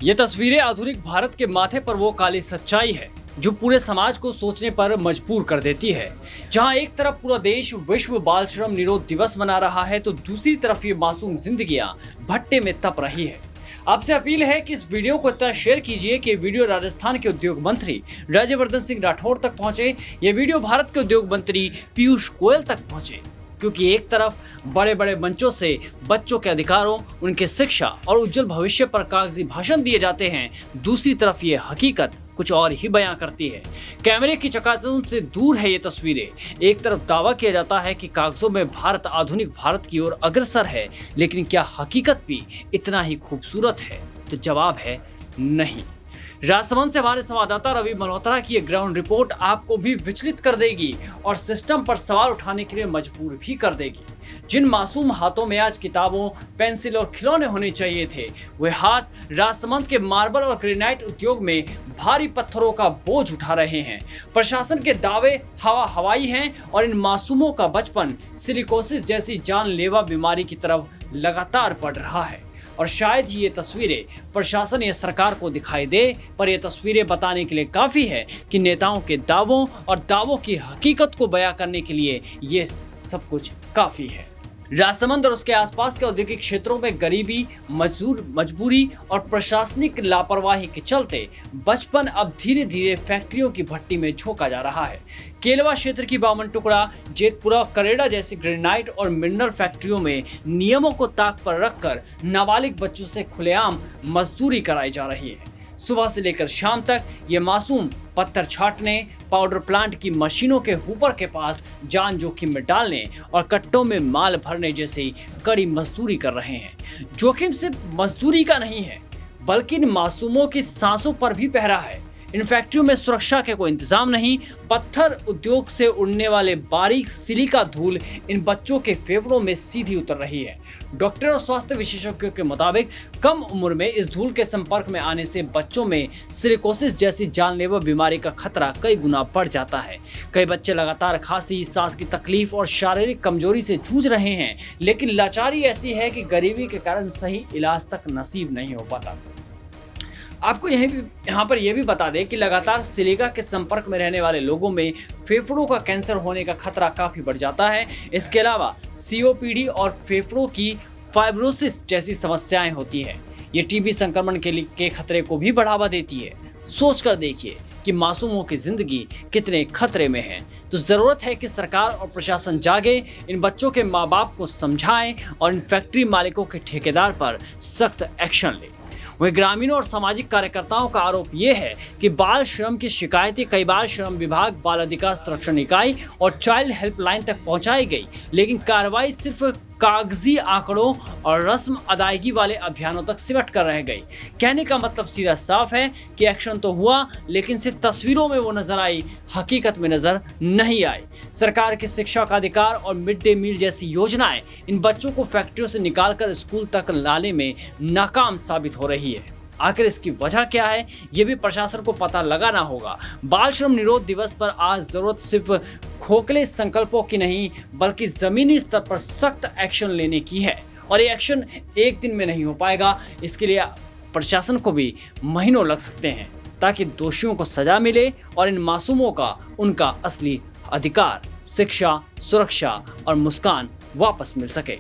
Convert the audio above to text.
ये तस्वीरें आधुनिक भारत के माथे पर वो काली सच्चाई है जो पूरे समाज को सोचने पर मजबूर कर देती है। जहां एक तरफ पूरा देश विश्व बाल श्रम निरोध दिवस मना रहा है तो दूसरी तरफ ये मासूम जिंदगियां भट्टे में तप रही है। आपसे अपील है कि इस वीडियो को इतना शेयर कीजिए कि वीडियो राजस्थान के उद्योग मंत्री राज्यवर्धन सिंह राठौड़ तक पहुंचे। ये वीडियो भारत के उद्योग मंत्री पीयूष गोयल तक पहुंचे, क्योंकि एक तरफ बड़े बड़े मंचों से बच्चों के अधिकारों, उनके शिक्षा और उज्जवल भविष्य पर कागजी भाषण दिए जाते हैं, दूसरी तरफ ये हकीकत कुछ और ही बयां करती है। कैमरे की चकाचौंध से दूर है ये तस्वीरें। एक तरफ दावा किया जाता है कि कागजों में भारत आधुनिक भारत की ओर अग्रसर है, लेकिन क्या हकीकत भी इतना ही खूबसूरत है? तो जवाब है नहीं। राजसमंद से हमारे संवाददाता रवि मल्होत्रा की एक ग्राउंड रिपोर्ट आपको भी विचलित कर देगी और सिस्टम पर सवाल उठाने के लिए मजबूर भी कर देगी। जिन मासूम हाथों में आज किताबों, पेंसिल और खिलौने होने चाहिए थे, वे हाथ राजसमंद के मार्बल और ग्रेनाइट उद्योग में भारी पत्थरों का बोझ उठा रहे हैं। प्रशासन के दावे हवाई हैं और इन मासूमों का बचपन सिलिकोसिस जैसी जानलेवा बीमारी की तरफ लगातार बढ़ रहा है। और शायद ये तस्वीरें प्रशासन या सरकार को दिखाई दे, पर ये तस्वीरें बताने के लिए काफ़ी है कि नेताओं के दावों और दावों की हकीकत को बयां करने के लिए ये सब कुछ काफ़ी है। राजसमंद और उसके आसपास के औद्योगिक क्षेत्रों में गरीबी, मजबूरी और प्रशासनिक लापरवाही के चलते बचपन अब धीरे धीरे फैक्ट्रियों की भट्टी में झोंका जा रहा है। केलवा क्षेत्र की बामन टुकड़ा, जेतपुरा, करेड़ा जैसी ग्रेनाइट और मिनरल फैक्ट्रियों में नियमों को ताक पर रखकर नाबालिग बच्चों से खुलेआम मजदूरी कराई जा रही है। सुबह से लेकर शाम तक ये मासूम पत्थर छाटने, पाउडर प्लांट की मशीनों के ऊपर के पास जान जोखिम में डालने और कट्टों में माल भरने जैसी कड़ी मजदूरी कर रहे हैं। जोखिम सिर्फ मजदूरी का नहीं है, बल्कि इन मासूमों की सांसों पर भी पहरा है। इन फैक्ट्रियों में सुरक्षा के कोई इंतजाम नहीं। पत्थर उद्योग से उड़ने वाले बारीक सिलिका धूल इन बच्चों के फेफड़ों में सीधी उतर रही है। डॉक्टर और स्वास्थ्य विशेषज्ञों के मुताबिक कम उम्र में इस धूल के संपर्क में आने से बच्चों में सिलिकोसिस जैसी जानलेवा बीमारी का खतरा कई गुना बढ़ जाता है। कई बच्चे लगातार खांसी, सांस की तकलीफ और शारीरिक कमजोरी से जूझ रहे हैं, लेकिन लाचारी ऐसी है कि गरीबी के कारण सही इलाज तक नसीब नहीं हो पाता। आपको यहाँ पर यह भी बता दें कि लगातार सिलिका के संपर्क में रहने वाले लोगों में फेफड़ों का कैंसर होने का खतरा काफ़ी बढ़ जाता है। इसके अलावा सीओपीडी और फेफड़ों की फाइब्रोसिस जैसी समस्याएं होती हैं। ये टीबी संक्रमण के खतरे को भी बढ़ावा देती है। सोचकर देखिए कि मासूमों की जिंदगी कितने खतरे में है। तो ज़रूरत है कि सरकार और प्रशासन जागे, इन बच्चों के माँ बाप को समझाएं और इन फैक्ट्री मालिकों के ठेकेदार पर सख्त एक्शन ले। वहीं ग्रामीणों और सामाजिक कार्यकर्ताओं का आरोप यह है कि बाल श्रम की शिकायतें कई बार श्रम विभाग, बाल अधिकार संरक्षण इकाई और चाइल्ड हेल्पलाइन तक पहुंचाई गई, लेकिन कार्रवाई सिर्फ कागजी आंकड़ों और रस्म अदायगी वाले अभियानों तक सिमट कर रह गई। कहने का मतलब सीधा साफ है कि एक्शन तो हुआ, लेकिन सिर्फ तस्वीरों में वो नजर आई, हकीकत में नजर नहीं आई। सरकार के शिक्षा का अधिकार और मिड डे मील जैसी योजनाएं इन बच्चों को फैक्ट्रियों से निकालकर स्कूल तक लाने में नाकाम साबित हो रही है। आखिर इसकी वजह क्या है, ये भी प्रशासन को पता लगाना होगा। बाल श्रम निरोध दिवस पर आज जरूरत सिर्फ खोखले संकल्पों की नहीं, बल्कि जमीनी स्तर पर सख्त एक्शन लेने की है। और ये एक्शन एक दिन में नहीं हो पाएगा। इसके लिए प्रशासन को भी महीनों लग सकते हैं, ताकि दोषियों को सजा मिले और इन मासूमों का उनका असली अधिकार, शिक्षा, सुरक्षा और मुस्कान वापस मिल सके।